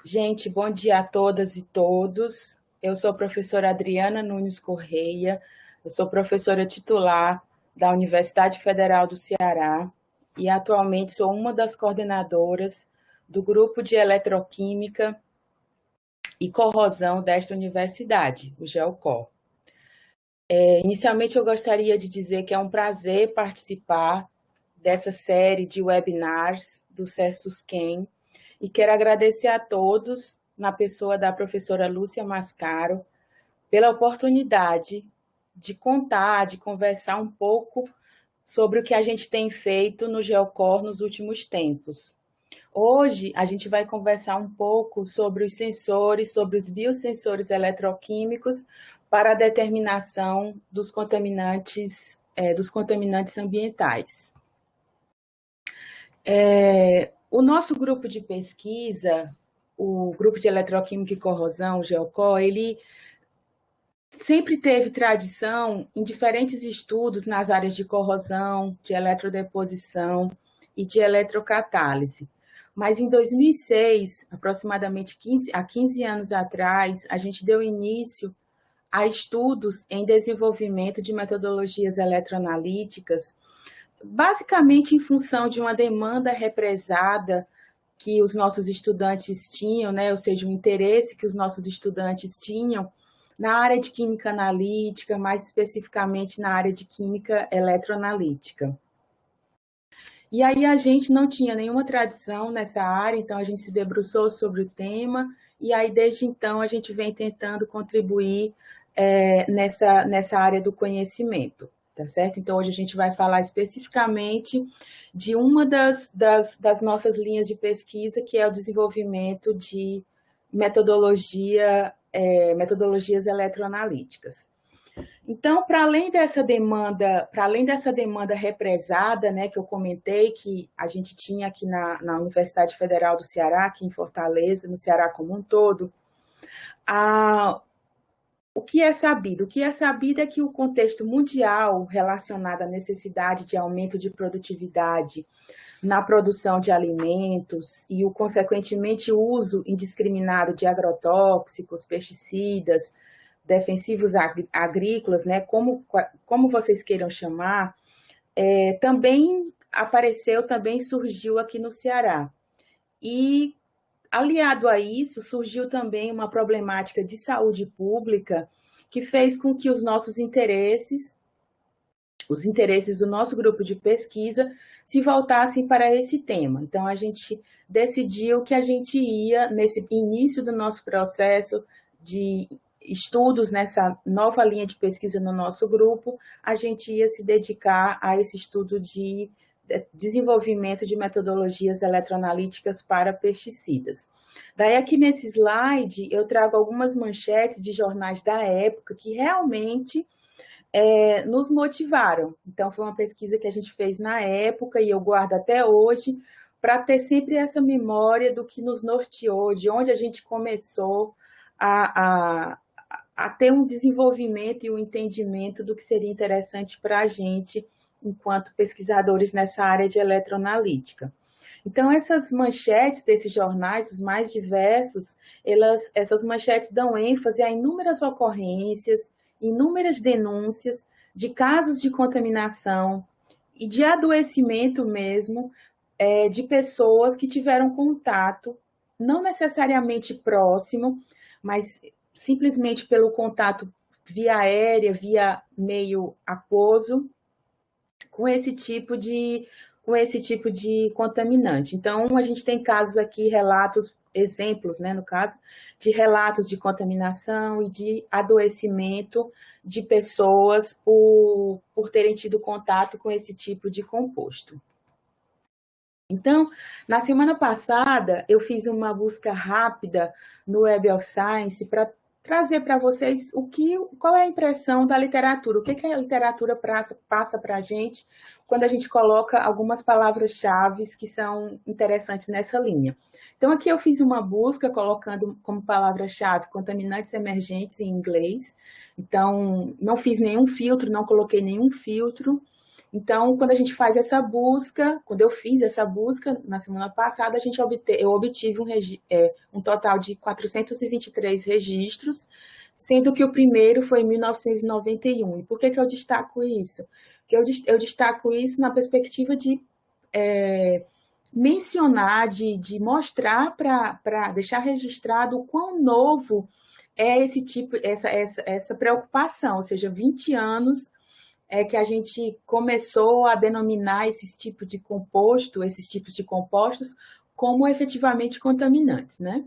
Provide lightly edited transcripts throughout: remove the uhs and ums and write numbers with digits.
Gente, bom dia a todas e todos. Eu sou a professora Adriana Nunes Correia, eu sou professora titular da Universidade Federal do Ceará e atualmente sou uma das coordenadoras do grupo de eletroquímica e corrosão desta universidade, o GEOCOR. Inicialmente, eu gostaria de dizer que é um prazer participar dessa série de webinars do CESUSQUEM e quero agradecer a todos, na pessoa da professora Lúcia Mascaro, pela oportunidade de contar, de conversar um pouco sobre o que a gente tem feito no GeoCor nos últimos tempos. Hoje, a gente vai conversar um pouco sobre os sensores, sobre os biosensores eletroquímicos para a determinação dos contaminantes ambientais. O nosso grupo de pesquisa, o Grupo de Eletroquímica e Corrosão, o GEOCOR, ele sempre teve tradição em diferentes estudos nas áreas de corrosão, de eletrodeposição e de eletrocatálise. Mas em 2006, aproximadamente há 15 anos atrás, a gente deu início a estudos em desenvolvimento de metodologias eletroanalíticas, basicamente em função de uma demanda represada que os nossos estudantes tinham, né? Ou seja, o interesse que os nossos estudantes tinham na área de química analítica, mais especificamente na área de química eletroanalítica. E aí a gente não tinha nenhuma tradição nessa área, então a gente se debruçou sobre o tema, e aí desde então a gente vem tentando contribuir nessa área do conhecimento, tá certo? Então hoje a gente vai falar especificamente de uma das nossas linhas de pesquisa, que é o desenvolvimento de metodologias eletroanalíticas. Então, para além dessa demanda represada, né, que eu comentei, que a gente tinha aqui na Universidade Federal do Ceará, aqui em Fortaleza, no Ceará como um todo, o que é sabido? O que é sabido é que o contexto mundial relacionado à necessidade de aumento de produtividade na produção de alimentos e o consequentemente uso indiscriminado de agrotóxicos, pesticidas, defensivos agrícolas, né, como vocês queiram chamar, também apareceu, também surgiu aqui no Ceará. E, aliado a isso, surgiu também uma problemática de saúde pública que fez com que os interesses do nosso grupo de pesquisa se voltassem para esse tema. Então, a gente decidiu que a gente ia, nesse início do nosso processo de estudos nessa nova linha de pesquisa no nosso grupo, a gente ia se dedicar a esse estudo de desenvolvimento de metodologias eletroanalíticas para pesticidas. Daí aqui nesse slide eu trago algumas manchetes de jornais da época que realmente nos motivaram. Então foi uma pesquisa que a gente fez na época e eu guardo até hoje para ter sempre essa memória do que nos norteou, de onde a gente começou a ter um desenvolvimento e um entendimento do que seria interessante para a gente enquanto pesquisadores nessa área de eletroanalítica. Então, essas manchetes desses jornais, os mais diversos, essas manchetes dão ênfase a inúmeras ocorrências, inúmeras denúncias de casos de contaminação e de adoecimento mesmo de pessoas que tiveram contato, não necessariamente próximo, mas simplesmente pelo contato via aérea, via meio aquoso, com esse tipo de contaminante. Então, a gente tem casos aqui, relatos, exemplos, né, no caso, de relatos de contaminação e de adoecimento de pessoas por terem tido contato com esse tipo de composto. Então, na semana passada, eu fiz uma busca rápida no Web of Science para trazer para vocês qual é a impressão da literatura, o que a literatura passa para a gente quando a gente coloca algumas palavras-chave que são interessantes nessa linha. Então, aqui eu fiz uma busca colocando como palavra-chave contaminantes emergentes em inglês. Então, não fiz nenhum filtro, não coloquei nenhum filtro. Então, quando a gente faz essa busca, quando eu fiz essa busca na semana passada, eu obtive um total de 423 registros, sendo que o primeiro foi em 1991. E por que eu destaco isso? Porque eu destaco isso na perspectiva de mencionar, de mostrar para deixar registrado o quão novo é essa preocupação, ou seja, 20 anos que a gente começou a denominar esses tipos de compostos como efetivamente contaminantes, né?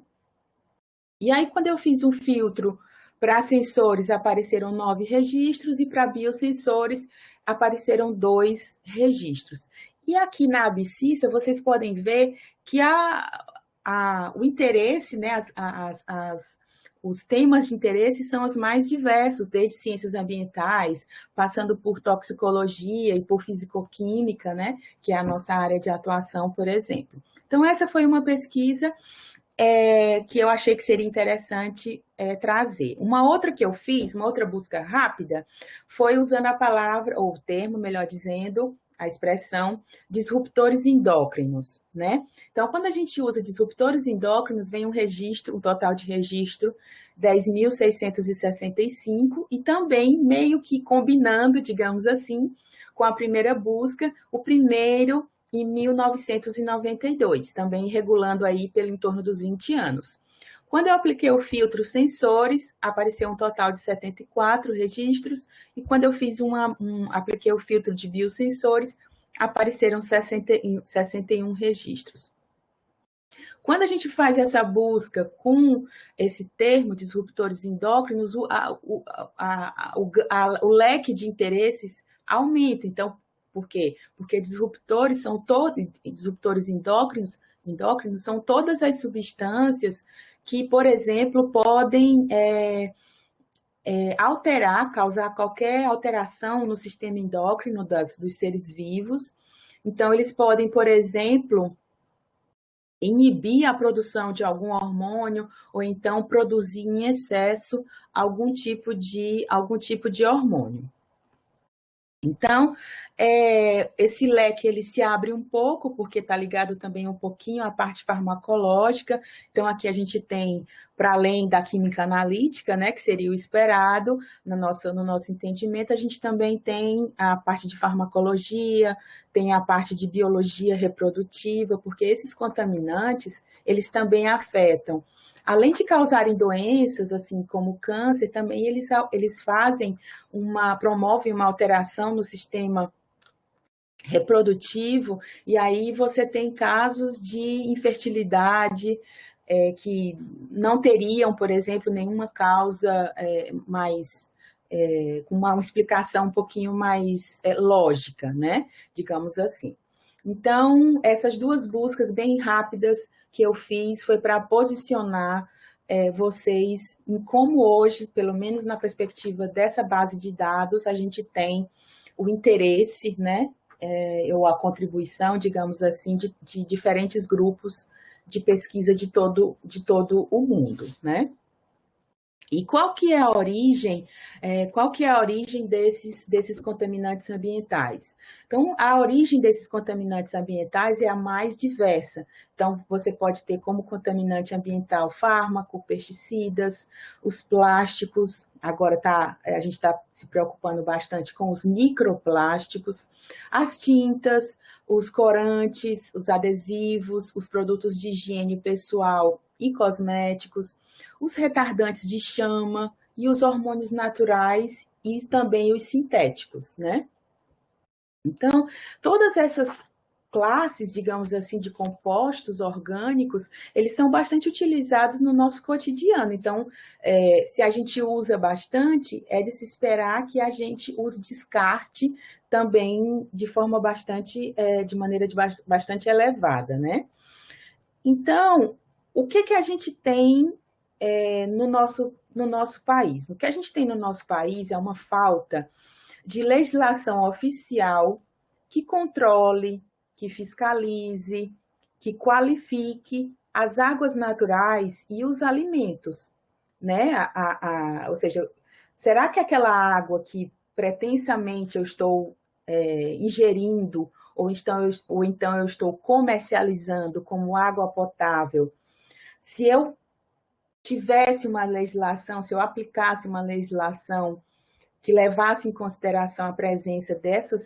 E aí, quando eu fiz um filtro para sensores, apareceram 9 registros e para biosensores apareceram 2 registros. E aqui na Abscissa, vocês podem ver que o interesse, né, os temas de interesse são os mais diversos, desde ciências ambientais, passando por toxicologia e por fisicoquímica, né, que é a nossa área de atuação, por exemplo. Então, essa foi uma pesquisa que eu achei que seria interessante trazer. Uma outra que eu fiz, uma outra busca rápida, foi usando a palavra, ou o termo, melhor dizendo, a expressão disruptores endócrinos, né? Então, quando a gente usa disruptores endócrinos, vem um total de registro 10.665 e também meio que combinando, digamos assim, com a primeira busca, o primeiro em 1992, também regulando aí pelo em torno dos 20 anos. Quando eu apliquei o filtro sensores, apareceu um total de 74 registros, e quando eu apliquei o filtro de biosensores, apareceram 61 registros. Quando a gente faz essa busca com esse termo, disruptores endócrinos, o leque de interesses aumenta. Então, por quê? Porque disruptores endócrinos são todas as substâncias que, por exemplo, podem causar qualquer alteração no sistema endócrino dos seres vivos. Então, eles podem, por exemplo, inibir a produção de algum hormônio ou então produzir em excesso algum tipo de hormônio. Então, esse leque ele se abre um pouco, porque está ligado também um pouquinho à parte farmacológica. Então, aqui a gente tem, para além da química analítica, né, que seria o esperado no nosso entendimento, a gente também tem a parte de farmacologia, tem a parte de biologia reprodutiva, porque esses contaminantes, eles também afetam. Além de causarem doenças, assim como câncer, também eles promovem uma alteração no sistema reprodutivo, e aí você tem casos de infertilidade que não teriam, por exemplo, nenhuma causa com uma explicação um pouquinho mais lógica, né? Digamos assim. Então, essas duas buscas bem rápidas que eu fiz foi para posicionar vocês em como hoje, pelo menos na perspectiva dessa base de dados, a gente tem o interesse, né, ou a contribuição, digamos assim, de diferentes grupos de pesquisa de todo o mundo, né? E qual que é a origem desses contaminantes ambientais? Então, a origem desses contaminantes ambientais é a mais diversa. Então, você pode ter como contaminante ambiental fármaco, pesticidas, os plásticos, agora a gente está se preocupando bastante com os microplásticos, as tintas, os corantes, os adesivos, os produtos de higiene pessoal e cosméticos, os retardantes de chama e os hormônios naturais e também os sintéticos, né? Então, todas essas classes, digamos assim, de compostos orgânicos, eles são bastante utilizados no nosso cotidiano. Então, se a gente usa bastante, é de se esperar que a gente os descarte também de forma de maneira bastante elevada, né? Então, o que a gente tem no nosso país? O que a gente tem no nosso país é uma falta de legislação oficial que controle, que fiscalize, que qualifique as águas naturais e os alimentos, né? Ou seja, será que aquela água que pretensamente eu estou ingerindo, ou então eu estou comercializando como água potável, se eu tivesse uma legislação, se eu aplicasse uma legislação que levasse em consideração a presença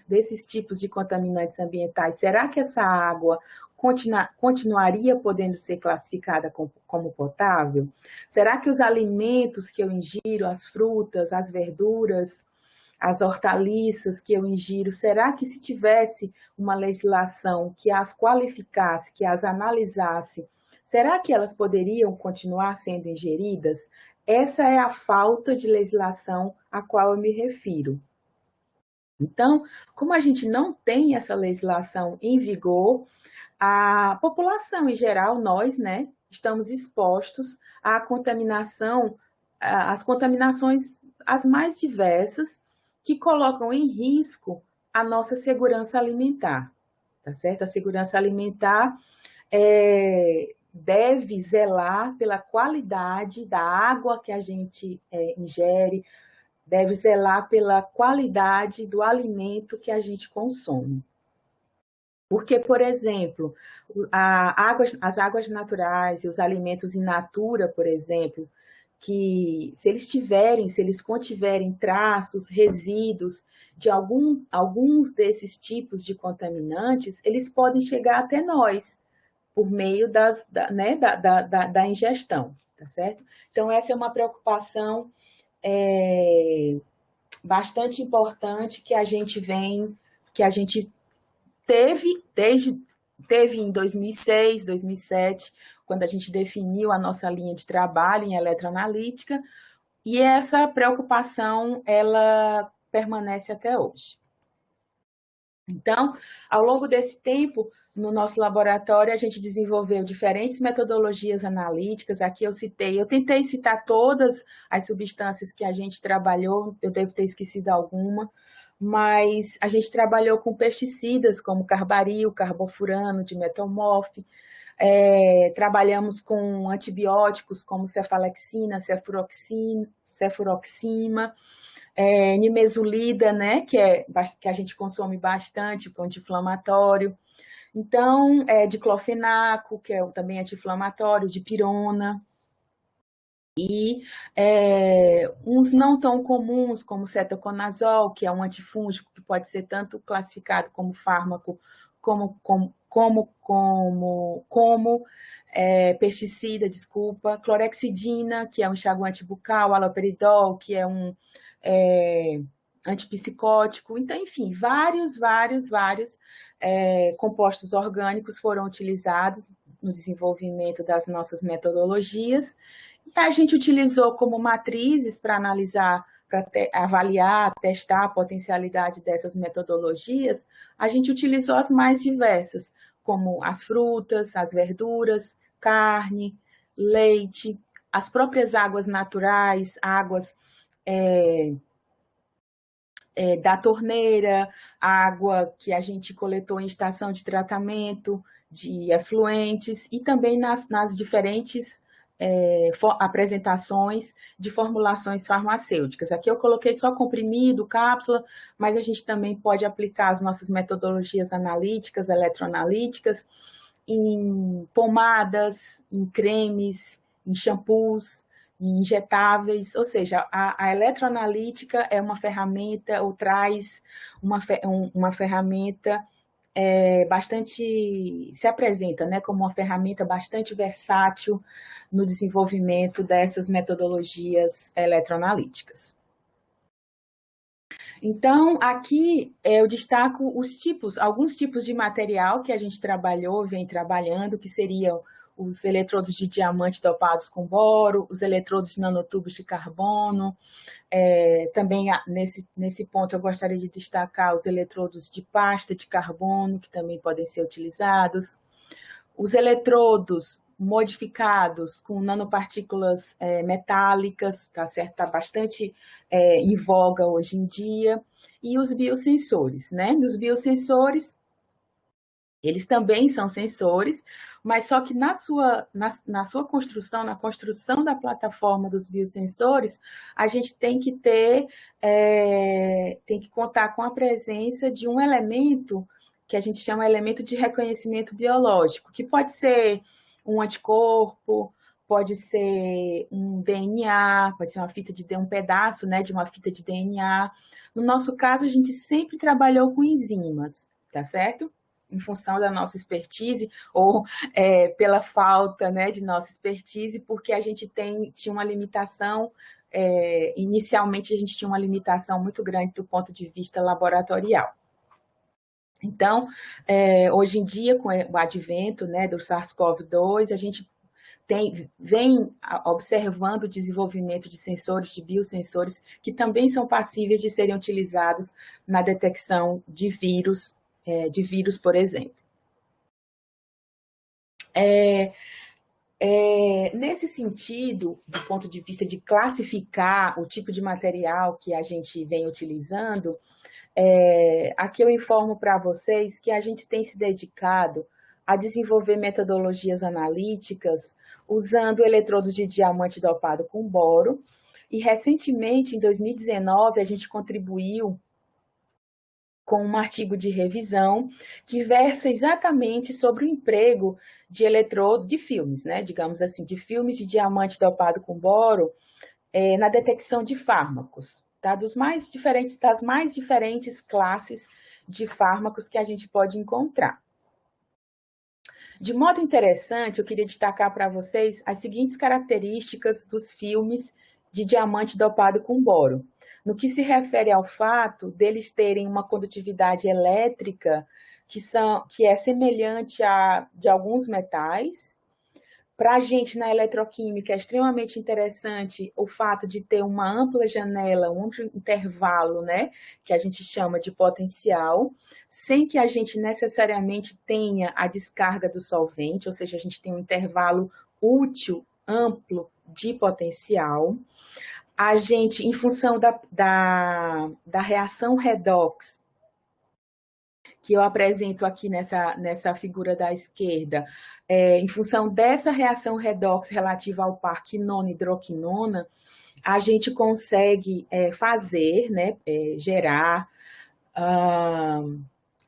desses tipos de contaminantes ambientais, será que essa água continuaria podendo ser classificada como potável? Será que os alimentos que eu ingiro, as frutas, as verduras, as hortaliças que eu ingiro, será que se tivesse uma legislação que as qualificasse, que as analisasse, será que elas poderiam continuar sendo ingeridas? Essa é a falta de legislação a qual eu me refiro. Então, como a gente não tem essa legislação em vigor, a população em geral, nós, né, estamos expostos à contaminação, às contaminações as mais diversas, que colocam em risco a nossa segurança alimentar, tá certo? A segurança alimentar deve zelar pela qualidade da água que a gente ingere, deve zelar pela qualidade do alimento que a gente consome. Porque, por exemplo, as águas naturais e os alimentos in natura, por exemplo, que se eles contiverem traços, resíduos de alguns desses tipos de contaminantes, eles podem chegar até nós, por meio da ingestão, tá certo? Então, essa é uma preocupação bastante importante que a gente teve em 2006, 2007, quando a gente definiu a nossa linha de trabalho em eletroanalítica, e essa preocupação, ela permanece até hoje. Então, ao longo desse tempo, no nosso laboratório, a gente desenvolveu diferentes metodologias analíticas. Aqui eu tentei citar todas as substâncias que a gente trabalhou, eu devo ter esquecido alguma, mas a gente trabalhou com pesticidas como carbaril, carbofurano, dimetomorf, trabalhamos com antibióticos como cefalexina, cefuroxima, nimesulida, né, que a gente consome bastante, com anti-inflamatório. Então, diclofenaco, que é também anti-inflamatório, dipirona. E uns não tão comuns, como cetoconazol, que é um antifúngico, que pode ser tanto classificado como fármaco, como pesticida, desculpa, clorexidina, que é um enxaguante bucal, haloperidol, que é um antipsicótico. Então, enfim, vários compostos orgânicos foram utilizados no desenvolvimento das nossas metodologias. E a gente utilizou como matrizes para analisar, para avaliar, testar a potencialidade dessas metodologias, a gente utilizou as mais diversas, como as frutas, as verduras, carne, leite, as próprias águas naturais, águas da torneira, água que a gente coletou em estação de tratamento, de efluentes, e também nas diferentes apresentações de formulações farmacêuticas. Aqui eu coloquei só comprimido, cápsula, mas a gente também pode aplicar as nossas metodologias analíticas, eletroanalíticas, em pomadas, em cremes, em shampoos, em injetáveis, ou seja, a eletroanalítica é uma ferramenta, ou traz uma ferramenta se apresenta, né, como uma ferramenta bastante versátil no desenvolvimento dessas metodologias eletroanalíticas. Então, aqui eu destaco alguns tipos de material que a gente trabalhou, vem trabalhando, que seriam os eletrodos de diamante dopados com boro, os eletrodos de nanotubos de carbono. Também nesse ponto eu gostaria de destacar os eletrodos de pasta de carbono, que também podem ser utilizados. Os eletrodos modificados com nanopartículas metálicas, tá certo? Está bastante em voga hoje em dia. E os biosensores, né? Nos biosensores, Eles também são sensores, mas só que na sua construção, na construção da plataforma dos biosensores, a gente tem que tem que contar com a presença de um elemento que a gente chama elemento de reconhecimento biológico, que pode ser um anticorpo, pode ser um DNA, pode ser uma fita de um pedaço, né, de uma fita de DNA. No nosso caso, a gente sempre trabalhou com enzimas, tá certo? Em função da nossa expertise ou pela falta, né, de nossa expertise, porque a gente tinha uma limitação, inicialmente a gente tinha uma limitação muito grande do ponto de vista laboratorial. Então, hoje em dia, com o advento, né, do SARS-CoV-2, a gente vem observando o desenvolvimento de sensores, de biosensores, que também são passíveis de serem utilizados na detecção de vírus, por exemplo. Nesse sentido, do ponto de vista de classificar o tipo de material que a gente vem utilizando, aqui eu informo para vocês que a gente tem se dedicado a desenvolver metodologias analíticas usando eletrodos de diamante dopado com boro, e recentemente, em 2019, a gente contribuiu com um artigo de revisão que versa exatamente sobre o emprego de eletrodo de filmes, né? Digamos assim, de filmes de diamante dopado com boro na detecção de fármacos, tá? Das mais diferentes classes de fármacos que a gente pode encontrar. De modo interessante, eu queria destacar para vocês as seguintes características dos filmes de diamante dopado com boro. No que se refere ao fato deles terem uma condutividade elétrica que é semelhante a de alguns metais. Para a gente, na eletroquímica, é extremamente interessante o fato de ter uma ampla janela, um amplo intervalo, né, que a gente chama de potencial, sem que a gente necessariamente tenha a descarga do solvente, ou seja, a gente tem um intervalo útil, amplo de potencial. A gente, em função da reação redox, que eu apresento aqui nessa figura da esquerda, em função dessa reação redox relativa ao par quinona-hidroquinona, a gente consegue fazer, né, gerar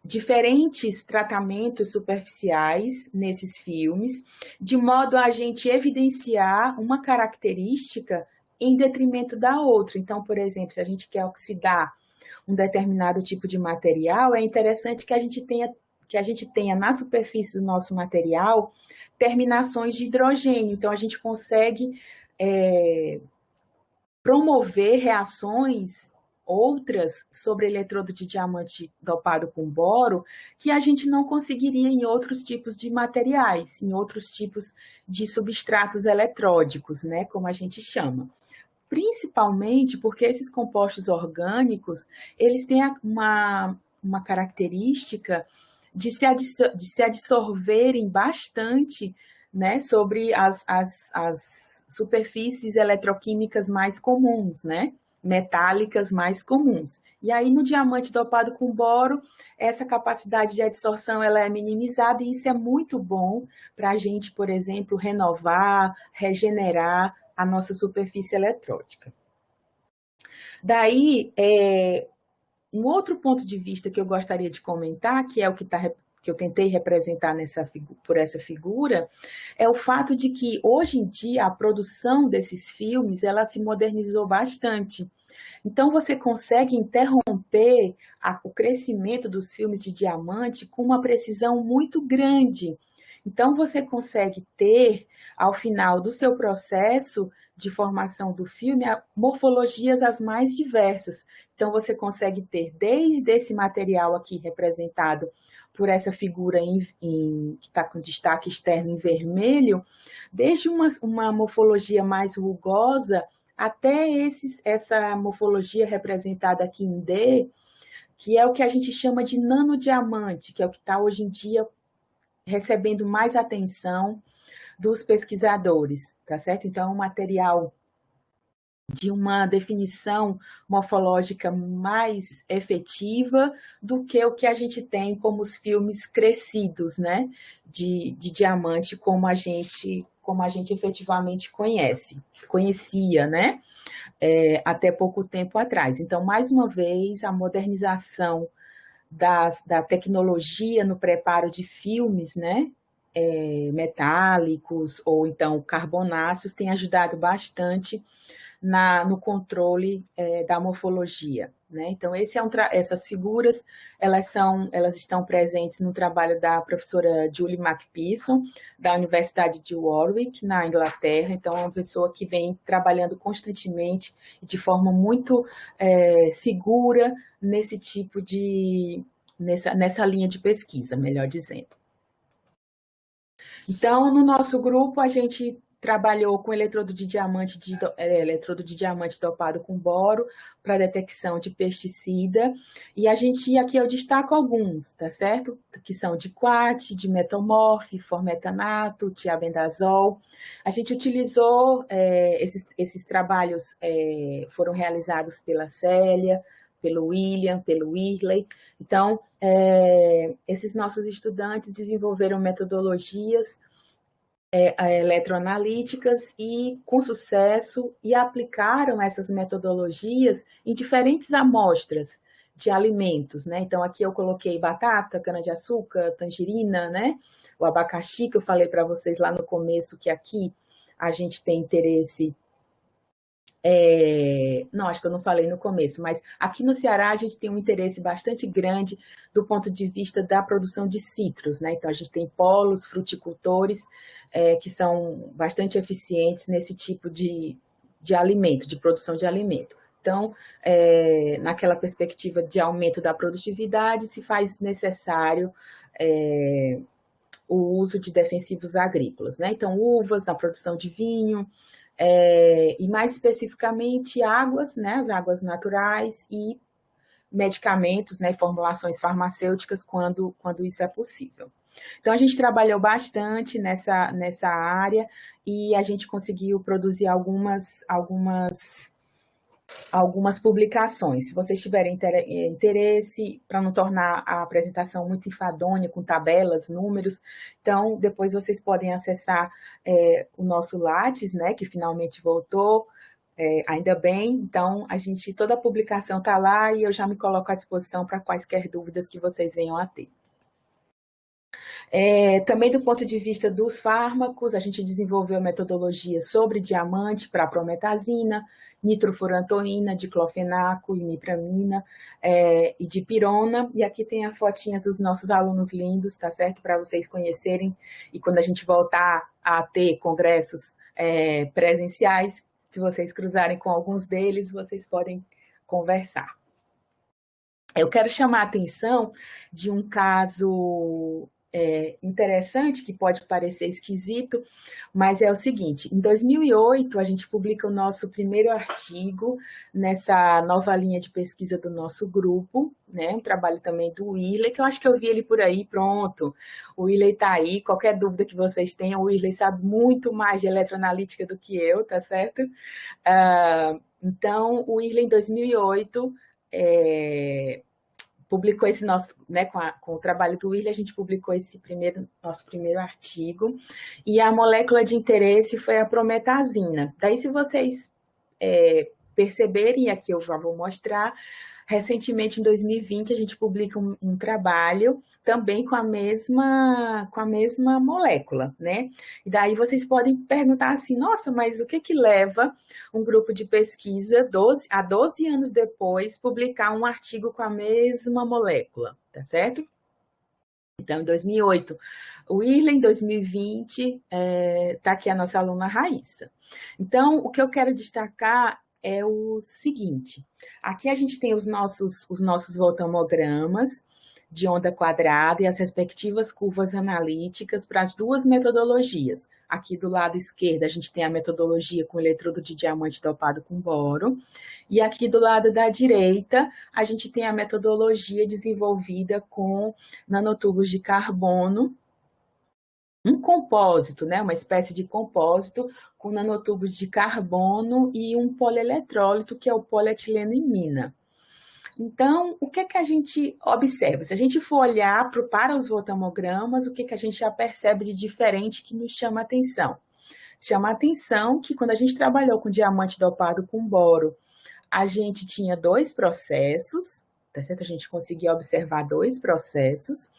diferentes tratamentos superficiais nesses filmes, de modo a gente evidenciar uma característica em detrimento da outra. Então, por exemplo, se a gente quer oxidar um determinado tipo de material, é interessante que a gente tenha na superfície do nosso material terminações de hidrogênio. Então, a gente consegue promover reações outras sobre eletrodo de diamante dopado com boro que a gente não conseguiria em outros tipos de materiais, em outros tipos de substratos eletródicos, né, como a gente chama. Principalmente porque esses compostos orgânicos, eles têm uma característica de se absorverem bastante, né, sobre as superfícies eletroquímicas mais comuns, né, metálicas mais comuns. E aí, no diamante dopado com boro, essa capacidade de absorção ela é minimizada, e isso é muito bom para a gente, por exemplo, renovar, regenerar a nossa superfície eletródica. Daí, um outro ponto de vista que eu gostaria de comentar, que é o que eu tentei representar por essa figura, é o fato de que, hoje em dia, a produção desses filmes ela se modernizou bastante. Então, você consegue interromper o crescimento dos filmes de diamante com uma precisão muito grande. Então, você consegue ter, ao final do seu processo de formação do filme, morfologias as mais diversas. Então, você consegue ter desde esse material aqui representado por essa figura que está com destaque externo em vermelho, desde uma morfologia mais rugosa até essa morfologia representada aqui em D, que é o que a gente chama de nanodiamante, que é o que está hoje em dia recebendo mais atenção dos pesquisadores, tá certo? Então, é um material de uma definição morfológica mais efetiva do que o que a gente tem como os filmes crescidos, né, de diamante, como a gente efetivamente conhecia, né, até pouco tempo atrás. Então, mais uma vez, a modernização da tecnologia no preparo de filmes, né, metálicos ou então carbonáceos tem ajudado bastante no controle da morfologia. Né? Então, essas figuras elas estão presentes no trabalho da professora Julie McPherson, da Universidade de Warwick, na Inglaterra. Então, é uma pessoa que vem trabalhando constantemente e de forma muito segura nesse tipo nessa linha de pesquisa, melhor dizendo. Então, no nosso grupo, a gente trabalhou com eletrodo de diamante dopado com boro para detecção de pesticida. E aqui eu destaco alguns, tá certo? Que são de quat, de metomorf, formetanato, tiabendazol. A gente utilizou, esses trabalhos foram realizados pela Célia, pelo William, pelo Whirley. Então, esses nossos estudantes desenvolveram metodologias eletroanalíticas e com sucesso e aplicaram essas metodologias em diferentes amostras de alimentos, né? Então aqui eu coloquei batata, cana-de-açúcar, tangerina, né? O abacaxi que eu falei para vocês lá no começo que aqui a gente tem interesse. Não, acho que eu não falei no começo, mas aqui no Ceará a gente tem um interesse bastante grande do ponto de vista da produção de citros, né? Então a gente tem polos, fruticultores que são bastante eficientes nesse tipo de alimento, de produção de alimento. Então, naquela perspectiva de aumento da produtividade, se faz necessário o uso de defensivos agrícolas, né? Então, uvas na produção de vinho, e mais especificamente águas, né, as águas naturais e medicamentos, né, formulações farmacêuticas quando isso é possível. Então a gente trabalhou bastante nessa área e a gente conseguiu produzir algumas publicações. Se vocês tiverem interesse, para não tornar a apresentação muito enfadonha, com tabelas, números, então depois vocês podem acessar o nosso Lattes, né, que finalmente voltou, ainda bem. Então, toda a publicação está lá e eu já me coloco à disposição para quaisquer dúvidas que vocês venham a ter. Também do ponto de vista dos fármacos, a gente desenvolveu metodologia sobre diamante para prometazina, nitrofurantoína, diclofenaco, imipramina e dipirona. E aqui tem as fotinhas dos nossos alunos lindos, tá certo? Para vocês conhecerem. E quando a gente voltar a ter congressos presenciais, se vocês cruzarem com alguns deles, vocês podem conversar. Eu quero chamar a atenção de um caso interessante, que pode parecer esquisito, mas é o seguinte: em 2008, a gente publica o nosso primeiro artigo nessa nova linha de pesquisa do nosso grupo, né? Um trabalho também do Whirley, que eu acho que eu vi ele por aí, pronto. O Whirley está aí, qualquer dúvida que vocês tenham, o Whirley sabe muito mais de eletroanalítica do que eu, tá certo? Então, o Whirley, em 2008, publicou esse nosso, né, com o trabalho do William, a gente publicou nosso primeiro artigo, e a molécula de interesse foi a prometazina. Daí, se vocês perceberem, aqui eu já vou mostrar, recentemente, em 2020, a gente publica um trabalho também com a mesma molécula, né? E daí vocês podem perguntar assim, nossa, mas o que leva um grupo de pesquisa 12 anos depois publicar um artigo com a mesma molécula, tá certo? Então, em 2008, o Whirley, em 2020, está aqui a nossa aluna Raíssa. Então, o que eu quero destacar é o seguinte: aqui a gente tem os nossos voltamogramas de onda quadrada e as respectivas curvas analíticas para as duas metodologias. Aqui do lado esquerdo a gente tem a metodologia com eletrodo de diamante dopado com boro, e aqui do lado da direita a gente tem a metodologia desenvolvida com nanotubos de carbono um compósito, né? Uma espécie de compósito com nanotubos de carbono e um polieletrólito, que é o polietilenimina. Então, o que é que a gente observa? Se a gente for olhar para os voltamogramas, o que é que a gente já percebe de diferente que nos chama a atenção? Chama a atenção que quando a gente trabalhou com diamante dopado com boro, a gente tinha dois processos, tá certo? A gente conseguia observar dois processos,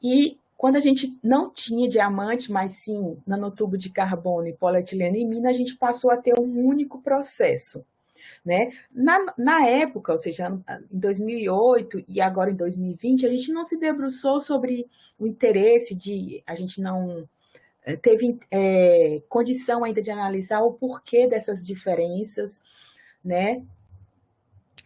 e quando a gente não tinha diamante, mas sim nanotubo de carbono e polietilenimina, a gente passou a ter um único processo, né? Na época, ou seja, em 2008 e agora em 2020, a gente não se debruçou sobre o interesse a gente não teve condição ainda de analisar o porquê dessas diferenças, né?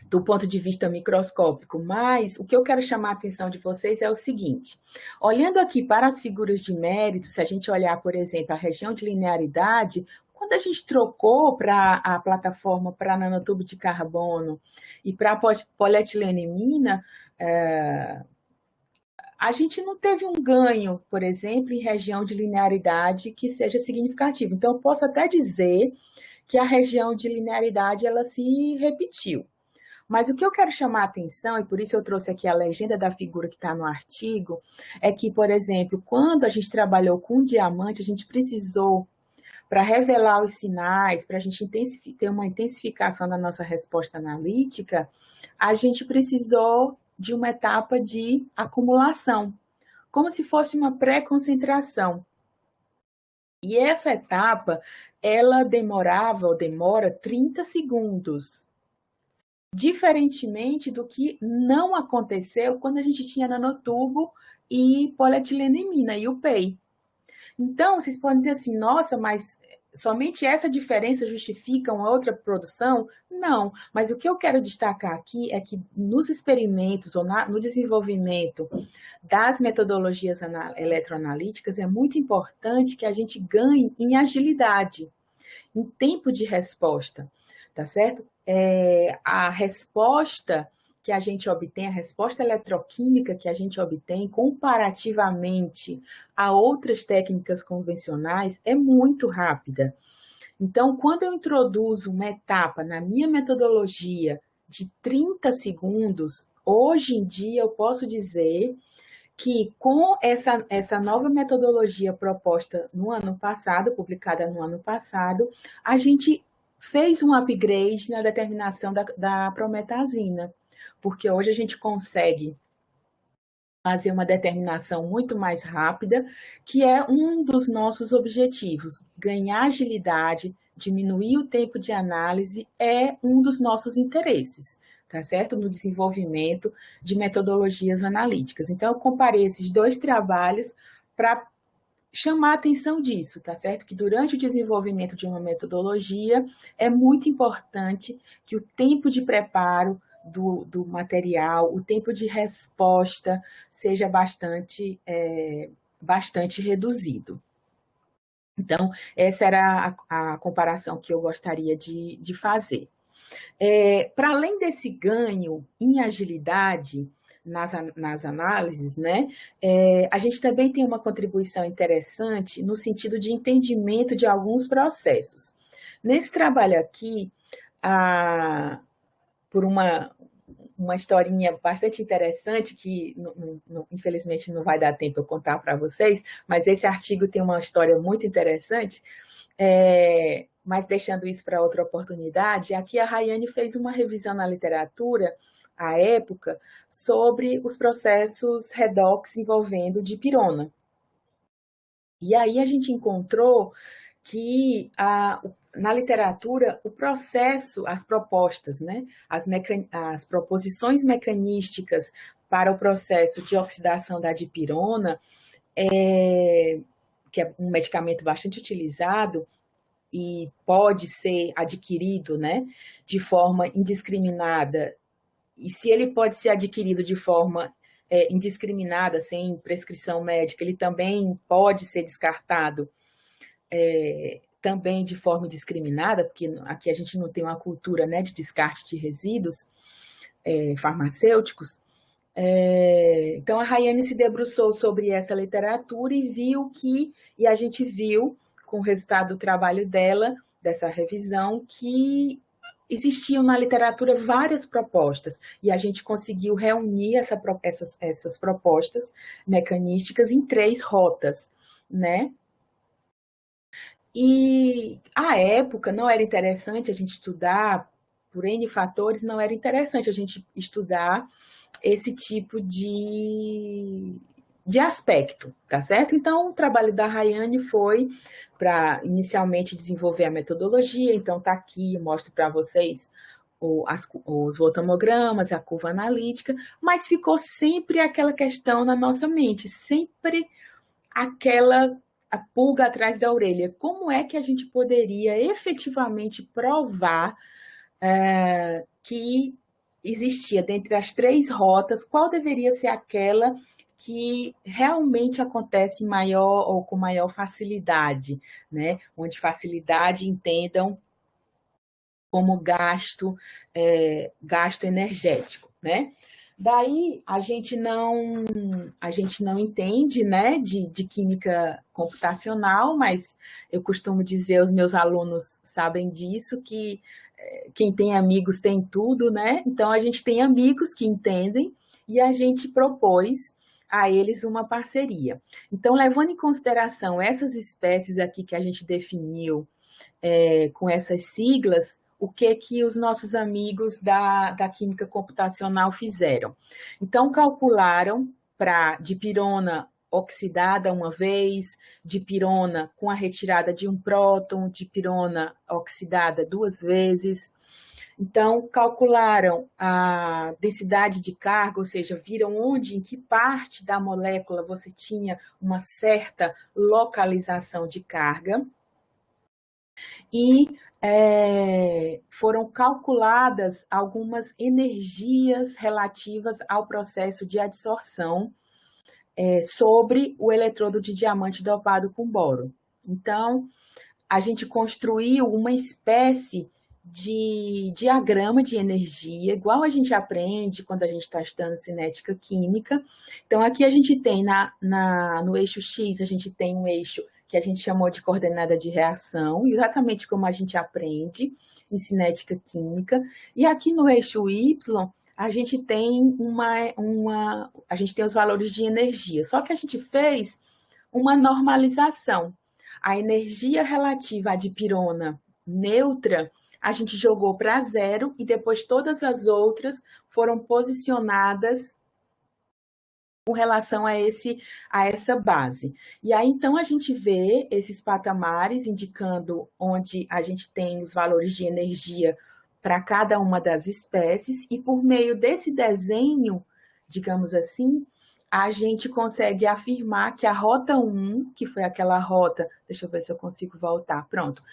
Do ponto de vista microscópico, mas o que eu quero chamar a atenção de vocês é o seguinte: olhando aqui para as figuras de mérito, se a gente olhar, por exemplo, a região de linearidade, quando a gente trocou para a plataforma para nanotubo de carbono e para polietilenimina, a gente não teve um ganho, por exemplo, em região de linearidade que seja significativo. Então, eu posso até dizer que a região de linearidade ela se repetiu. Mas o que eu quero chamar a atenção, e por isso eu trouxe aqui a legenda da figura que está no artigo, é que, por exemplo, quando a gente trabalhou com diamante, a gente precisou, para revelar os sinais, para a gente ter uma intensificação da nossa resposta analítica, a gente precisou de uma etapa de acumulação, como se fosse uma pré-concentração. E essa etapa, ela demorava ou demora 30 segundos. Diferentemente do que não aconteceu quando a gente tinha nanotubo e polietilenimina e o PEI. Então, vocês podem dizer assim, nossa, mas somente essa diferença justifica uma outra produção? Não, mas o que eu quero destacar aqui é que nos experimentos ou no desenvolvimento das metodologias eletroanalíticas é muito importante que a gente ganhe em agilidade, em tempo de resposta, tá certo? A resposta que a gente obtém, a resposta eletroquímica que a gente obtém comparativamente a outras técnicas convencionais é muito rápida. Então, quando eu introduzo uma etapa na minha metodologia de 30 segundos, hoje em dia eu posso dizer que com essa nova metodologia proposta no ano passado, publicada no ano passado, a gente fez um upgrade na determinação da prometazina, porque hoje a gente consegue fazer uma determinação muito mais rápida, que é um dos nossos objetivos. Ganhar agilidade, diminuir o tempo de análise é um dos nossos interesses, tá certo? No desenvolvimento de metodologias analíticas. Então, eu comparei esses dois trabalhos para chamar a atenção disso, tá certo? Que durante o desenvolvimento de uma metodologia é muito importante que o tempo de preparo do material, o tempo de resposta seja bastante reduzido. Então, essa era a comparação que eu gostaria de fazer. Para além desse ganho em agilidade nas análises, né, a gente também tem uma contribuição interessante no sentido de entendimento de alguns processos. Nesse trabalho aqui, por uma historinha bastante interessante, que infelizmente não vai dar tempo eu contar para vocês, mas esse artigo tem uma história muito interessante, mas deixando isso para outra oportunidade, aqui a Rayane fez uma revisão na literatura, à época, sobre os processos redox envolvendo dipirona. E aí a gente encontrou que na literatura o processo, as propostas, né, as proposições mecanísticas para o processo de oxidação da dipirona, que é um medicamento bastante utilizado e pode ser adquirido, né, de forma indiscriminada, e se ele pode ser adquirido de forma indiscriminada, sem prescrição médica, ele também pode ser descartado também de forma indiscriminada, porque aqui a gente não tem uma cultura, né, de descarte de resíduos farmacêuticos. Então, a Rayane se debruçou sobre essa literatura e e a gente viu, com o resultado do trabalho dela, dessa revisão, que existiam na literatura várias propostas, e a gente conseguiu reunir essas propostas mecanísticas em 3 rotas, né? E à época não era interessante a gente estudar, por N fatores, não era interessante a gente estudar esse tipo de aspecto, tá certo? Então, o trabalho da Rayane foi para inicialmente desenvolver a metodologia, então tá aqui, eu mostro para vocês os rotamogramas, a curva analítica, mas ficou sempre aquela questão na nossa mente, sempre aquela a pulga atrás da orelha. Como é que a gente poderia efetivamente provar que existia dentre as 3 rotas, qual deveria ser aquela que realmente acontece em maior ou com maior facilidade, né? Onde facilidade entendam como gasto energético, né? Daí a gente não entende, né, de química computacional, mas eu costumo dizer, os meus alunos sabem disso, que quem tem amigos tem tudo, né? Então a gente tem amigos que entendem e a gente propôs a eles uma parceria. Então, levando em consideração essas espécies aqui que a gente definiu com essas siglas, o que os nossos amigos da química computacional fizeram. Então, calcularam para dipirona oxidada uma vez, dipirona com a retirada de um próton, dipirona oxidada 2 vezes. Então, calcularam a densidade de carga, ou seja, viram onde, em que parte da molécula você tinha uma certa localização de carga e foram calculadas algumas energias relativas ao processo de adsorção sobre o eletrodo de diamante dopado com boro. Então, a gente construiu uma espécie de diagrama de energia, igual a gente aprende quando a gente está estudando cinética química. Então, aqui a gente tem no eixo X, a gente tem um eixo que a gente chamou de coordenada de reação, exatamente como a gente aprende em cinética química. E aqui no eixo Y, a gente tem a gente tem os valores de energia, só que a gente fez uma normalização. A energia relativa à dipirona neutra, a gente jogou para 0 e depois todas as outras foram posicionadas com relação a essa base. E aí, então, a gente vê esses patamares indicando onde a gente tem os valores de energia para cada uma das espécies, e por meio desse desenho, digamos assim, a gente consegue afirmar que a rota 1, que foi aquela rota, deixa eu ver se eu consigo voltar, pronto,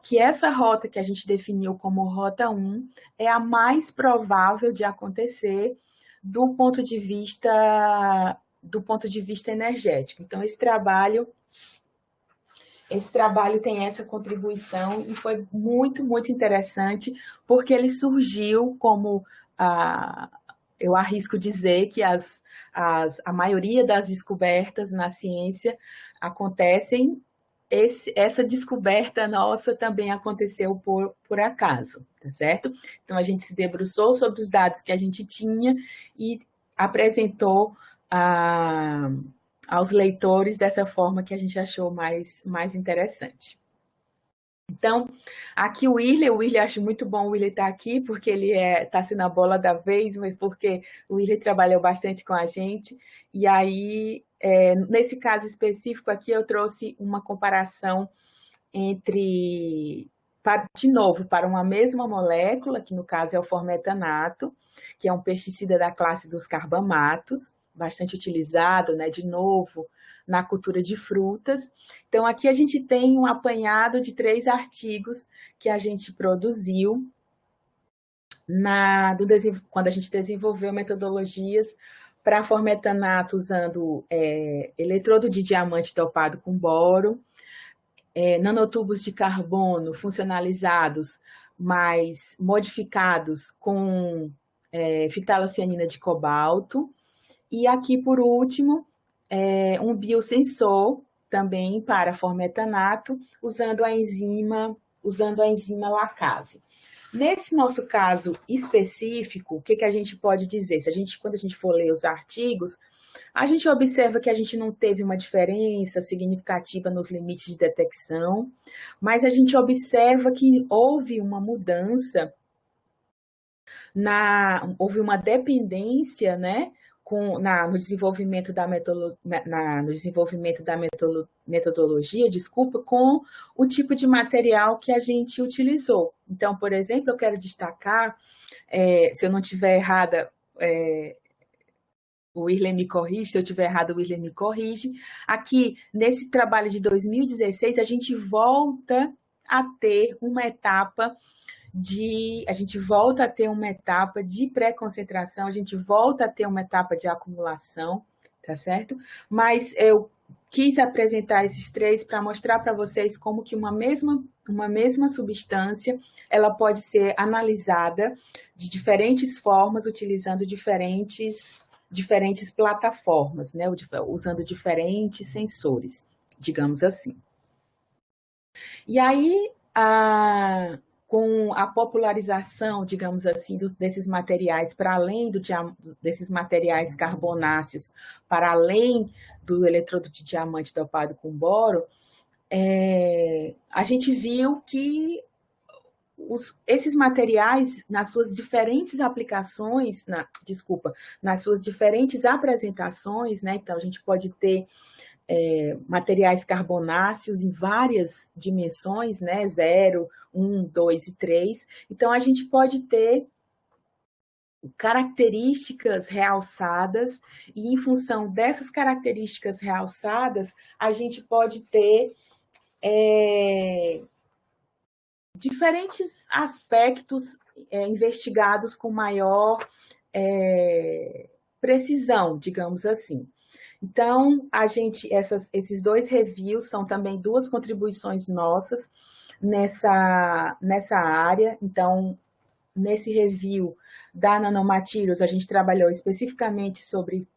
que essa rota que a gente definiu como rota 1 é a mais provável de acontecer do ponto de vista energético. Então, esse trabalho tem essa contribuição e foi muito, muito interessante, porque ele surgiu como, eu arrisco dizer que a maioria das descobertas na ciência acontecem, essa descoberta nossa também aconteceu por acaso, tá certo? Então, a gente se debruçou sobre os dados que a gente tinha e apresentou aos leitores dessa forma que a gente achou mais interessante. Então, aqui o William, acho muito bom o William estar aqui, porque ele está sendo a bola da vez, mas porque o William trabalhou bastante com a gente, e aí, nesse caso específico aqui, eu trouxe uma comparação de novo, para uma mesma molécula, que no caso é o formetanato, que é um pesticida da classe dos carbamatos, bastante utilizado, né, de novo, na cultura de frutas. Então, aqui a gente tem um apanhado de 3 artigos que a gente produziu quando a gente desenvolveu metodologias para formetanato usando eletrodo de diamante dopado com boro, nanotubos de carbono funcionalizados, mas modificados com fitalocianina de cobalto. E aqui, por último, um biosensor também para formetanato, usando a enzima lacase. Nesse nosso caso específico, o que a gente pode dizer? Quando a gente for ler os artigos, a gente observa que a gente não teve uma diferença significativa nos limites de detecção, mas a gente observa que houve uma mudança, houve uma dependência, né, no desenvolvimento da metodologia, desculpa, com o tipo de material que a gente utilizou. Então, por exemplo, eu quero destacar, se eu não estiver errada, o Wirley me corrige, se eu estiver errado, o Wirley me corrige. Aqui, nesse trabalho de 2016, a gente volta a ter uma etapa de pré-concentração, a gente volta a ter uma etapa de acumulação, tá certo? Mas eu quis apresentar esses três para mostrar para vocês como que uma mesma substância, ela pode ser analisada de diferentes formas, utilizando diferentes plataformas, né? Usando diferentes sensores, digamos assim. E aí, com a popularização, digamos assim, desses materiais para além desses materiais carbonáceos, para além do eletrodo de diamante dopado com boro, a gente viu que esses materiais, nas suas diferentes aplicações, nas suas diferentes apresentações, né? Então, a gente pode ter materiais carbonáceos em várias dimensões, né? 0, 1, 2 e 3. Então, a gente pode ter características realçadas e, em função dessas características realçadas, a gente pode ter diferentes aspectos investigados com maior precisão, digamos assim. Então, esses dois reviews são também duas contribuições nossas nessa área. Então, nesse review da Nanomaterials, a gente trabalhou especificamente sobre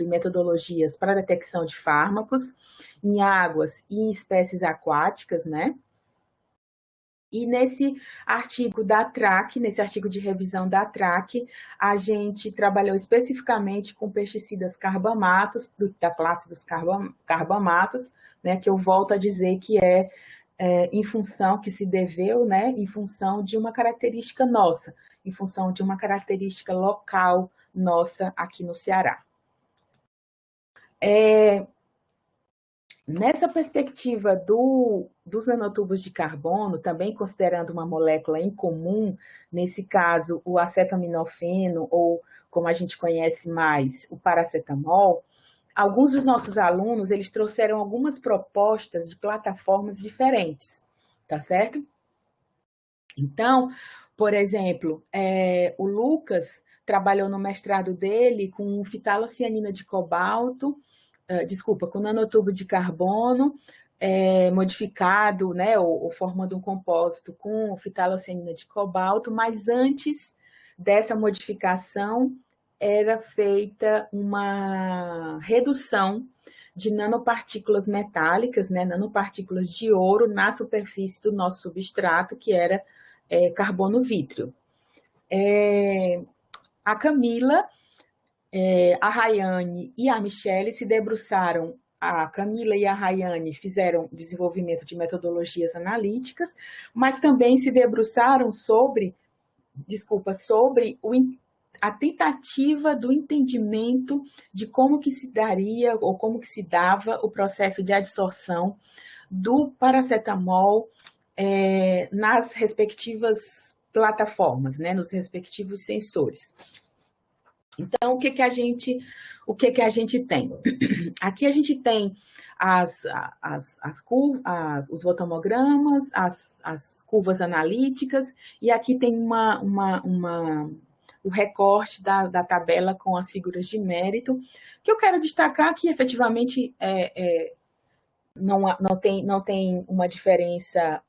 metodologias para detecção de fármacos em águas e em espécies aquáticas, né? E nesse artigo da TRAC, nesse artigo de revisão da TRAC, a gente trabalhou especificamente com pesticidas carbamatos, da classe dos carbamatos, né, que eu volto a dizer que em função, que se deveu, né, em função de uma característica nossa, em função de uma característica local nossa aqui no Ceará. Nessa perspectiva dos nanotubos de carbono, também considerando uma molécula em comum, nesse caso o acetaminofeno, ou como a gente conhece mais, o paracetamol, alguns dos nossos alunos, eles trouxeram algumas propostas de plataformas diferentes, tá certo? Então, por exemplo, o Lucas trabalhou no mestrado dele com fitalocianina de cobalto, com nanotubo de carbono modificado, né, ou formando um compósito com fitalocianina de cobalto, mas antes dessa modificação era feita uma redução de nanopartículas metálicas, né, nanopartículas de ouro na superfície do nosso substrato, que era carbono vítreo. A Camila, a Rayane e a Michele se debruçaram. A Camila e a Rayane fizeram desenvolvimento de metodologias analíticas, mas também se debruçaram sobre a tentativa do entendimento de como que se daria ou como que se dava o processo de adsorção do paracetamol nas respectivas plataformas, né, nos respectivos sensores. Então, o que a gente tem? Aqui a gente tem os fotomogramas, as curvas analíticas, e aqui tem o recorte da tabela com as figuras de mérito, que eu quero destacar que efetivamente não tem uma diferença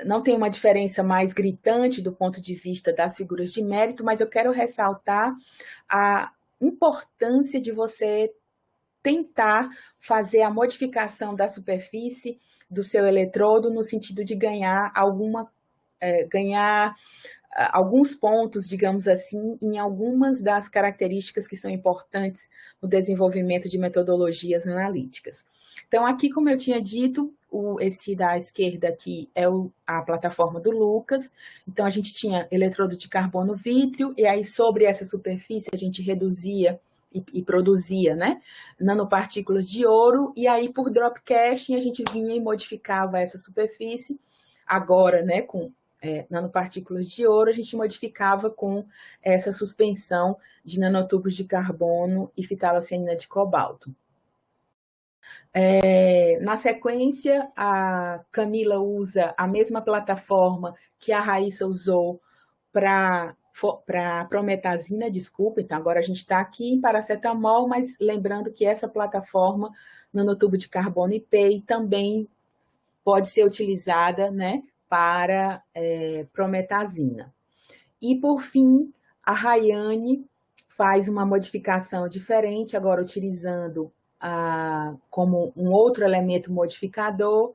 não tem uma diferença mais gritante do ponto de vista das figuras de mérito, mas eu quero ressaltar a importância de você tentar fazer a modificação da superfície do seu eletrodo no sentido de ganhar alguns pontos, digamos assim, em algumas das características que são importantes no desenvolvimento de metodologias analíticas. Então, aqui, como eu tinha dito, esse da esquerda aqui é a plataforma do Lucas. Então, a gente tinha eletrodo de carbono vítreo, e aí sobre essa superfície a gente reduzia e produzia, né, nanopartículas de ouro, e aí por dropcasting a gente vinha e modificava essa superfície, agora, né, com nanopartículas de ouro, a gente modificava com essa suspensão de nanotubos de carbono e fitalacianina de cobalto. Na sequência, a Camila usa a mesma plataforma que a Raíssa usou para prometazina, desculpa, então agora a gente está aqui em paracetamol, mas lembrando que essa plataforma, nanotubo de carbono e PEI, também pode ser utilizada, né, para prometazina. E, por fim, a Rayane faz uma modificação diferente, agora utilizando como um outro elemento modificador,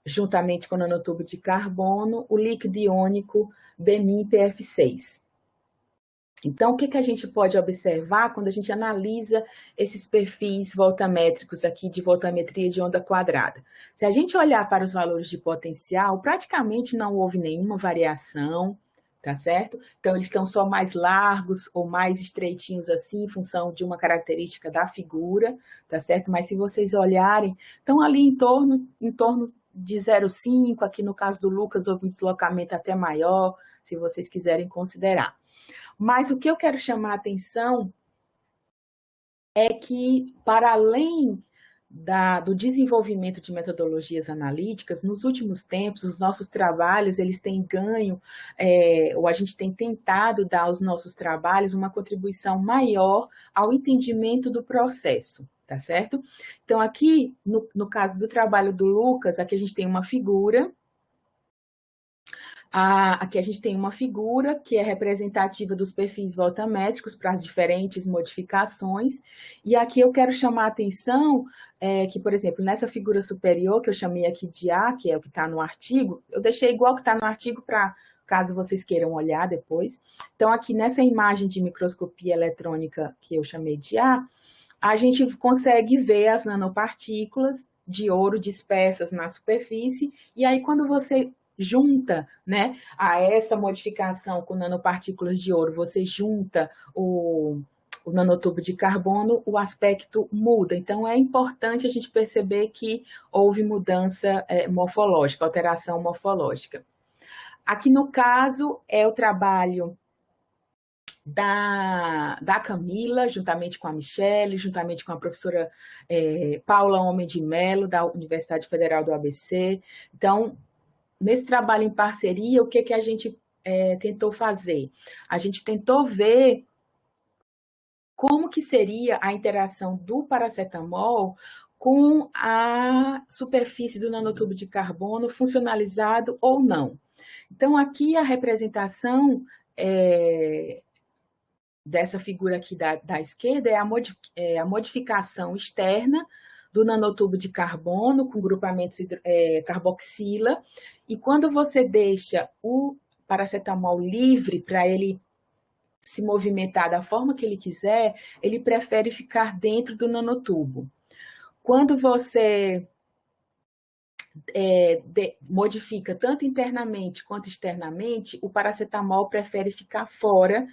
juntamente com o nanotubo de carbono, o líquido iônico BMIN-PF6. Então, o que a gente pode observar quando a gente analisa esses perfis voltamétricos aqui de voltametria de onda quadrada? Se a gente olhar para os valores de potencial, praticamente não houve nenhuma variação, tá certo? Então, eles estão só mais largos ou mais estreitinhos assim, em função de uma característica da figura, tá certo? Mas se vocês olharem, estão ali em torno de 0,5, aqui no caso do Lucas houve um deslocamento até maior, se vocês quiserem considerar. Mas o que eu quero chamar a atenção é que, para além do desenvolvimento de metodologias analíticas, nos últimos tempos, os nossos trabalhos, eles têm ganho, ou a gente tem tentado dar aos nossos trabalhos uma contribuição maior ao entendimento do processo, tá certo? Então, aqui, no caso do trabalho do Lucas, aqui a gente tem uma figura. Aqui a gente tem uma figura que é representativa dos perfis voltamétricos para as diferentes modificações. E aqui eu quero chamar a atenção que, por exemplo, nessa figura superior, que eu chamei aqui de A, que é o que está no artigo, eu deixei igual que está no artigo para caso vocês queiram olhar depois. Então, aqui nessa imagem de microscopia eletrônica que eu chamei de a gente consegue ver as nanopartículas de ouro dispersas na superfície, e aí quando você junta, né, a essa modificação com nanopartículas de ouro, você junta o nanotubo de carbono, o aspecto muda. Então, é importante a gente perceber que houve mudança morfológica, alteração morfológica. Aqui, no caso, é o trabalho da Camila, juntamente com a Michele, juntamente com a professora Paula Homem de Mello, da Universidade Federal do ABC. Então, nesse trabalho em parceria, o que a gente tentou fazer? A gente tentou ver como que seria a interação do paracetamol com a superfície do nanotubo de carbono funcionalizado ou não. Então, aqui a representação dessa figura aqui da esquerda é a modificação externa do nanotubo de carbono com grupamentos carboxila, e quando você deixa o paracetamol livre para ele se movimentar da forma que ele quiser, ele prefere ficar dentro do nanotubo. Quando você modifica tanto internamente quanto externamente, o paracetamol prefere ficar fora,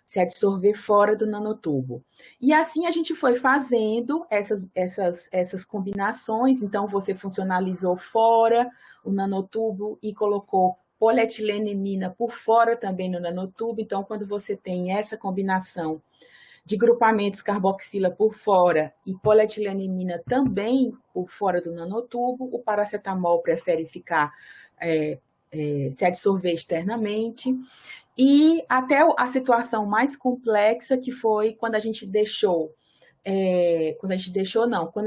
se absorver fora do nanotubo. E assim a gente foi fazendo essas combinações, então você funcionalizou fora o nanotubo e colocou polietilenimina por fora também no nanotubo, então quando você tem essa combinação de grupamentos carboxila por fora e polietilenimina também por fora do nanotubo, o paracetamol prefere ficar, se absorver externamente. E até a situação mais complexa, que foi quando a gente deixou, quando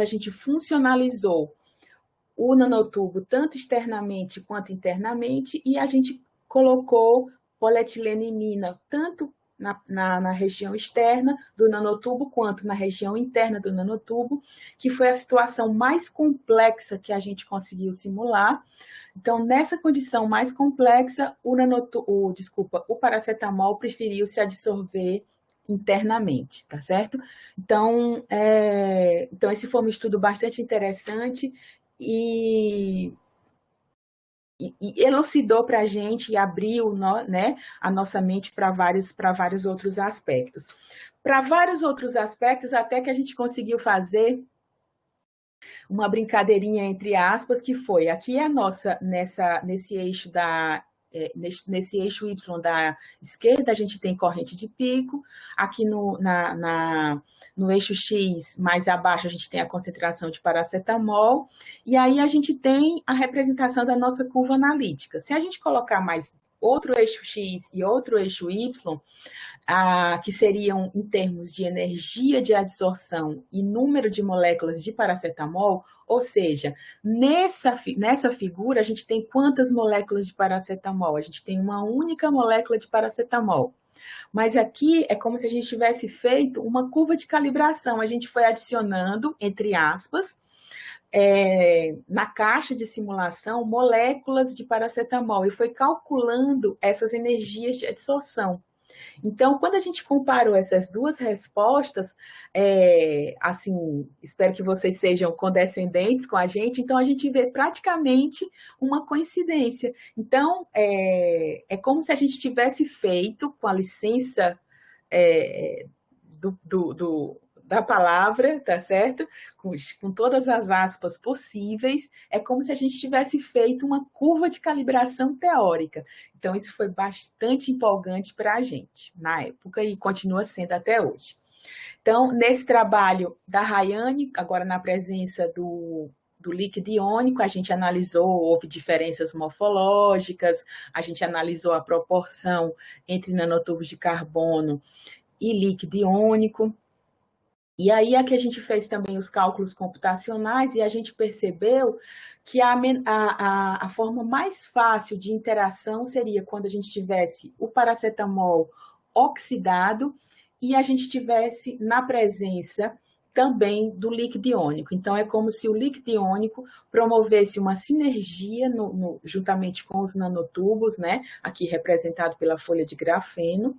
a gente funcionalizou o nanotubo tanto externamente quanto internamente, e a gente colocou polietilenimina tanto na região externa do nanotubo quanto na região interna do nanotubo, que foi a situação mais complexa que a gente conseguiu simular. Então, nessa condição mais complexa, o paracetamol preferiu se absorver internamente, tá certo? Então, esse foi um estudo bastante interessante e elucidou para a gente e abriu, né, a nossa mente para vários outros aspectos. Para vários outros aspectos, até que a gente conseguiu fazer uma brincadeirinha entre aspas, que foi aqui a nossa, nesse eixo nesse eixo Y da esquerda, a gente tem corrente de pico, aqui no eixo X, mais abaixo, a gente tem a concentração de paracetamol, e aí a gente tem a representação da nossa curva analítica. Se a gente colocar mais outro eixo X e outro eixo Y, que seriam em termos de energia de adsorção e número de moléculas de paracetamol, ou seja, nessa figura a gente tem quantas moléculas de paracetamol? A gente tem uma única molécula de paracetamol. Mas aqui é como se a gente tivesse feito uma curva de calibração. A gente foi adicionando, entre aspas, na caixa de simulação, moléculas de paracetamol e foi calculando essas energias de adsorção. Então, quando a gente comparou essas duas respostas, assim, espero que vocês sejam condescendentes com a gente, então a gente vê praticamente uma coincidência. Então, como se a gente tivesse feito, com a licença da palavra, tá certo? Com todas as aspas possíveis, é como se a gente tivesse feito uma curva de calibração teórica. Então, isso foi bastante empolgante para a gente na época e continua sendo até hoje. Então, nesse trabalho da Rayane, agora na presença do líquido iônico, a gente analisou, houve diferenças morfológicas, a gente analisou a proporção entre nanotubos de carbono e líquido iônico. E aí é que a gente fez também os cálculos computacionais e a gente percebeu que a forma mais fácil de interação seria quando a gente tivesse o paracetamol oxidado e a gente tivesse na presença também do líquido iônico. Então, é como se o líquido iônico promovesse uma sinergia juntamente com os nanotubos, né? Aqui representado pela folha de grafeno,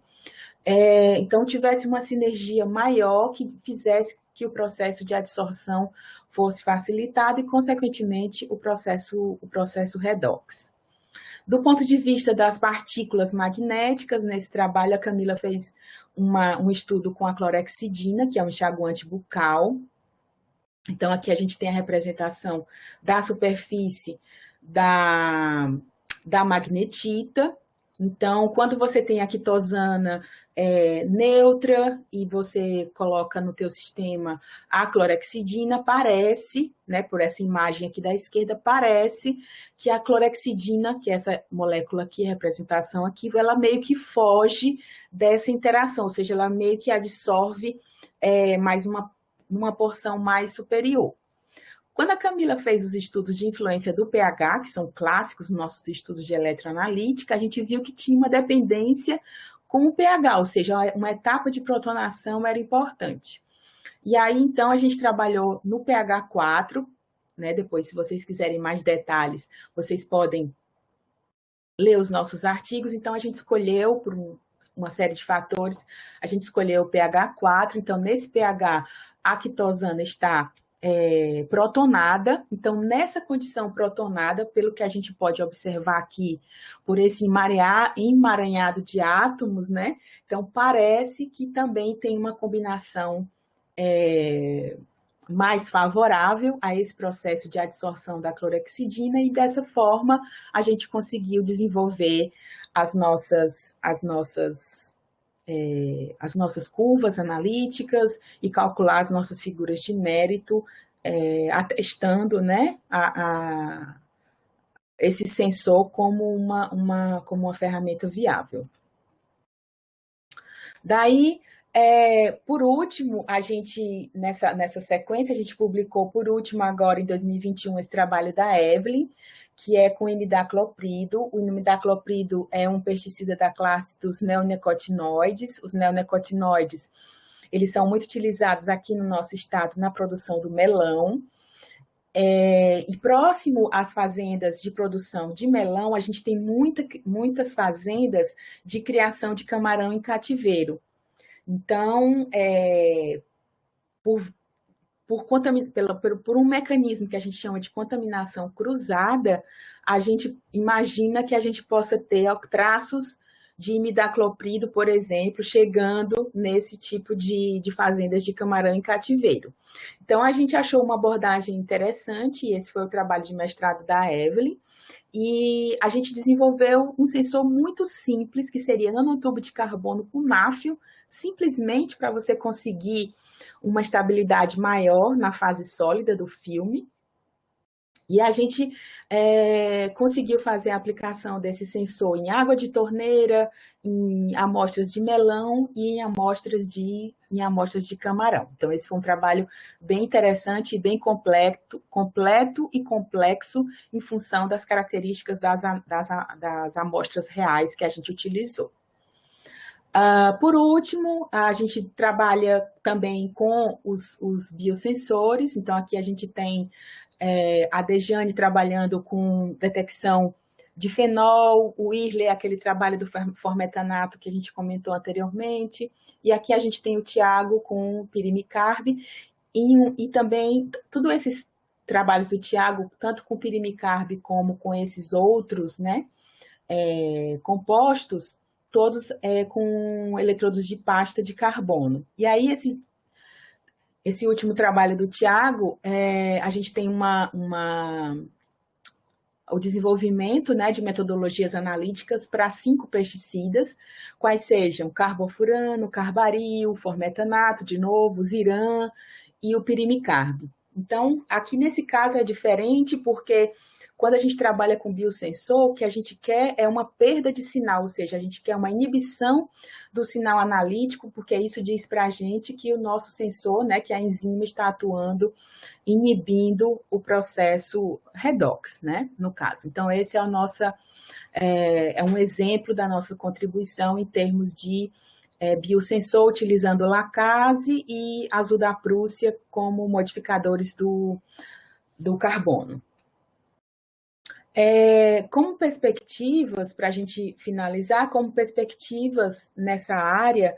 então tivesse uma sinergia maior que fizesse que o processo de adsorção fosse facilitado e, consequentemente, o processo redox. Do ponto de vista das partículas magnéticas, nesse trabalho a Camila fez um estudo com a clorexidina, que é um enxaguante bucal. Então, aqui a gente tem a representação da superfície da magnetita. Então, quando você tem a quitosana neutra e você coloca no teu sistema a clorexidina, parece, né, por essa imagem aqui da esquerda, parece que a clorexidina, que é essa molécula aqui, representação aqui, ela meio que foge dessa interação, ou seja, ela meio que absorve mais uma porção mais superior. Quando a Camila fez os estudos de influência do pH, que são clássicos nos nossos estudos de eletroanalítica, a gente viu que tinha uma dependência com o pH, ou seja, uma etapa de protonação era importante. E aí, então, a gente trabalhou no pH 4, né? Depois, se vocês quiserem mais detalhes, vocês podem ler os nossos artigos. Então, a gente escolheu, por uma série de fatores, a gente escolheu o pH 4. Então, nesse pH, a quitosana está protonada. Então, nessa condição protonada, pelo que a gente pode observar aqui, por esse emaranhado de átomos, né? Então, parece que também tem uma combinação mais favorável a esse processo de adsorção da clorexidina e, dessa forma, a gente conseguiu desenvolver as nossas curvas analíticas e calcular as nossas figuras de mérito, atestando, né, esse sensor como uma ferramenta viável. Daí, Por último, nessa sequência, a gente publicou, por último, agora em 2021, esse trabalho da Evelyn, que é com imidacloprido. O imidacloprido é um pesticida da classe dos neonicotinoides. Os neonicotinoides, eles são muito utilizados aqui no nosso estado na produção do melão. E próximo às fazendas de produção de melão, a gente tem muitas fazendas de criação de camarão em cativeiro. Então, por, por um mecanismo que a gente chama de contaminação cruzada, a gente imagina que a gente possa ter traços de imidacloprido, por exemplo, chegando nesse tipo de fazendas de camarão em cativeiro. Então, a gente achou uma abordagem interessante, e esse foi o trabalho de mestrado da Evelyn, e a gente desenvolveu um sensor muito simples, que seria nanotubo de carbono com máfio, simplesmente para você conseguir uma estabilidade maior na fase sólida do filme. E a gente conseguiu fazer a aplicação desse sensor em água de torneira, em amostras de melão e em amostras de camarão. Então, esse foi um trabalho bem interessante e bem completo e complexo em função das características das amostras reais que a gente utilizou. Por último, a gente trabalha também com os biosensores. Então, aqui a gente tem a Dejane trabalhando com detecção de fenol, o Irley, aquele trabalho do formetanato que a gente comentou anteriormente, e aqui a gente tem o Tiago com pirimicarb, e também todos esses trabalhos do Tiago, tanto com pirimicarb como com esses outros, né, compostos, todos com eletrodos de pasta de carbono. E aí, esse último trabalho do Tiago, a gente tem o desenvolvimento, né, de metodologias analíticas para 5 pesticidas, quais sejam carbofurano, carbaril, formetanato, de novo, ziran e o pirimicarb. Então, aqui nesse caso é diferente porque quando a gente trabalha com biosensor, o que a gente quer é uma perda de sinal, ou seja, a gente quer uma inibição do sinal analítico, porque isso diz para a gente que o nosso sensor, né, que a enzima está atuando, inibindo o processo redox, né, no caso. Então, esse é um exemplo da nossa contribuição em termos de biosensor, utilizando lacase e azul da Prússia como modificadores do carbono. Como perspectivas, para a gente finalizar, como perspectivas nessa área,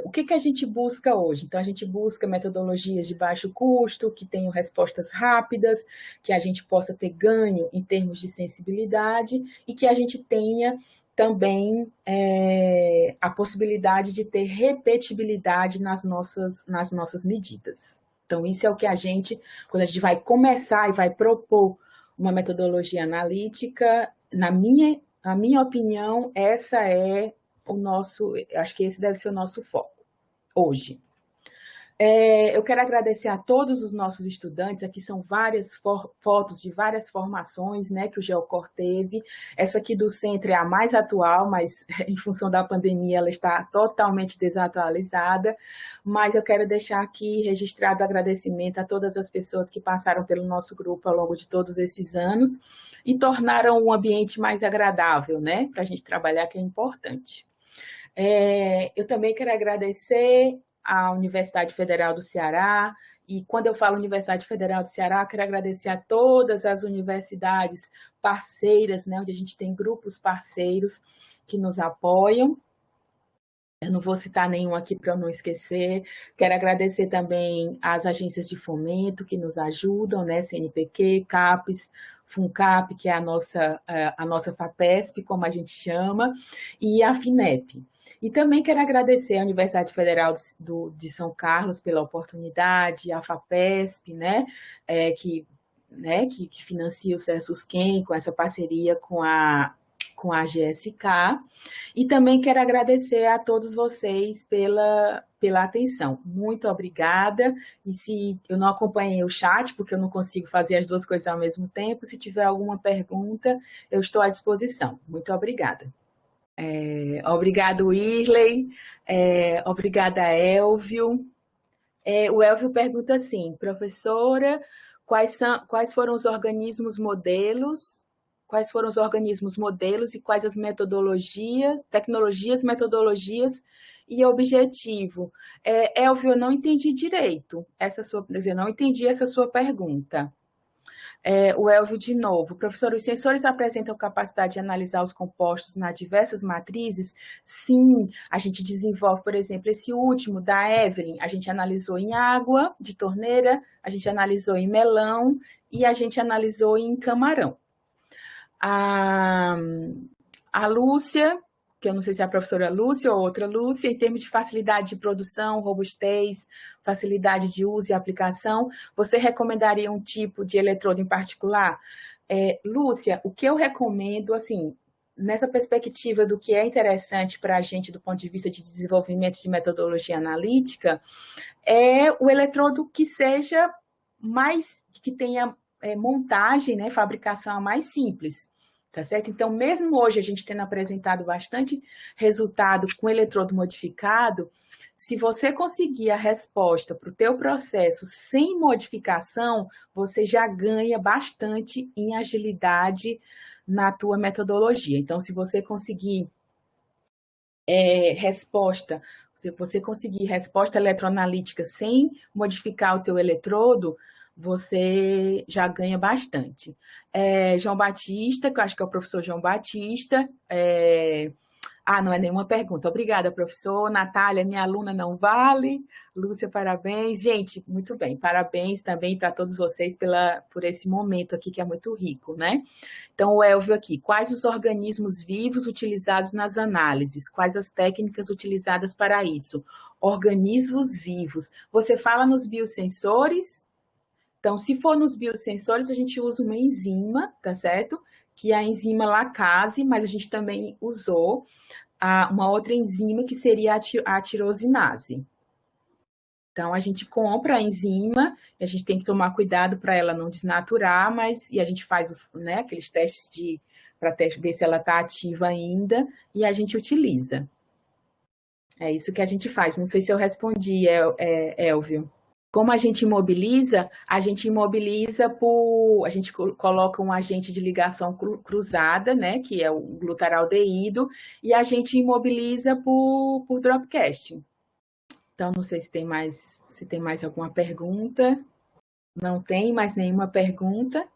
o que a gente busca hoje? Então, a gente busca metodologias de baixo custo, que tenham respostas rápidas, que a gente possa ter ganho em termos de sensibilidade e que a gente tenha também a possibilidade de ter repetibilidade nas nossas medidas. Então, isso é o que quando a gente vai começar e vai propor uma metodologia analítica, na minha opinião, acho que esse deve ser o nosso foco hoje. Eu quero agradecer a todos os nossos estudantes. Aqui são várias fotos de várias formações, né, que o Geocor teve. Essa aqui do centro é a mais atual, mas em função da pandemia ela está totalmente desatualizada. Mas eu quero deixar aqui registrado o agradecimento a todas as pessoas que passaram pelo nosso grupo ao longo de todos esses anos e tornaram o ambiente mais agradável, né, para a gente trabalhar, que é importante. Eu também quero agradecer à Universidade Federal do Ceará, e quando eu falo Universidade Federal do Ceará, quero agradecer a todas as universidades parceiras, né, onde a gente tem grupos parceiros que nos apoiam. Eu não vou citar nenhum aqui para eu não esquecer. Quero agradecer também às agências de fomento que nos ajudam, né, CNPq, CAPES, FUNCAP, que é a nossa FAPESP, como a gente chama, e a FINEP. E também quero agradecer à Universidade Federal de São Carlos pela oportunidade, à FAPESP, que financia o CERSUSQUEM com essa parceria com a GSK. E também quero agradecer a todos vocês pela atenção. Muito obrigada. E se eu não acompanhei o chat, porque eu não consigo fazer as duas coisas ao mesmo tempo, se tiver alguma pergunta, eu estou à disposição. Muito obrigada. Obrigado, Irley. Obrigada, Elvio. O Elvio pergunta assim, professora, quais foram os organismos modelos? Quais foram os organismos modelos e quais as metodologias, tecnologias, metodologias e objetivo? Elvio, eu não entendi direito eu não entendi essa sua pergunta. O Elvio de novo. Professor, os sensores apresentam capacidade de analisar os compostos nas diversas matrizes? Sim, a gente desenvolve, por exemplo, esse último da Evelyn, a gente analisou em água de torneira, a gente analisou em melão e a gente analisou em camarão. A Lúcia, que eu não sei se é a professora Lúcia ou outra Lúcia, em termos de facilidade de produção, robustez, facilidade de uso e aplicação, você recomendaria um tipo de eletrodo em particular? Lúcia, o que eu recomendo, assim, nessa perspectiva do que é interessante para a gente do ponto de vista de desenvolvimento de metodologia analítica, é o eletrodo que seja mais, que tenha montagem, né, fabricação mais simples. Tá certo? Então, mesmo hoje a gente tendo apresentado bastante resultado com eletrodo modificado, se você conseguir a resposta para o teu processo sem modificação, você já ganha bastante em agilidade na tua metodologia. Então, se você conseguir resposta, se você conseguir resposta eletroanalítica sem modificar o teu eletrodo, você já ganha bastante. João Batista, que eu acho que é o professor João Batista. Não é nenhuma pergunta. Obrigada, professor. Natália, minha aluna não vale. Lúcia, parabéns. Gente, muito bem. Parabéns também para todos vocês por esse momento aqui, que é muito rico, né? Então, o Elvio aqui. Quais os organismos vivos utilizados nas análises? Quais as técnicas utilizadas para isso? Organismos vivos. Você fala nos biosensores? Então, se for nos biosensores, a gente usa uma enzima, tá certo? Que é a enzima lacase, mas a gente também usou uma outra enzima que seria a tirosinase. Então, a gente compra a enzima, e a gente tem que tomar cuidado para ela não desnaturar, e a gente faz aqueles testes para ver se ela está ativa ainda, e a gente utiliza. É isso que a gente faz. Não sei se eu respondi, Elvio. Como a gente imobiliza a gente coloca um agente de ligação cruzada, né, que é o glutaraldeído, e a gente imobiliza por dropcasting. Então, não sei se tem mais alguma pergunta. Não tem mais nenhuma pergunta.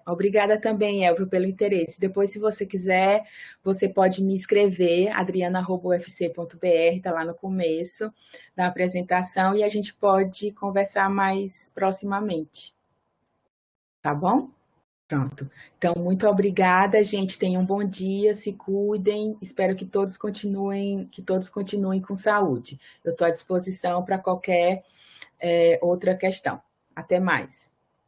Obrigada também, Elvio, pelo interesse. Depois, se você quiser, você pode me escrever, adriana@ufc.br, está lá no começo da apresentação, e a gente pode conversar mais proximamente. Tá bom? Pronto. Então, muito obrigada, gente. Tenham um bom dia, se cuidem. Espero que todos continuem com saúde. Eu estou à disposição para qualquer outra questão. Até mais.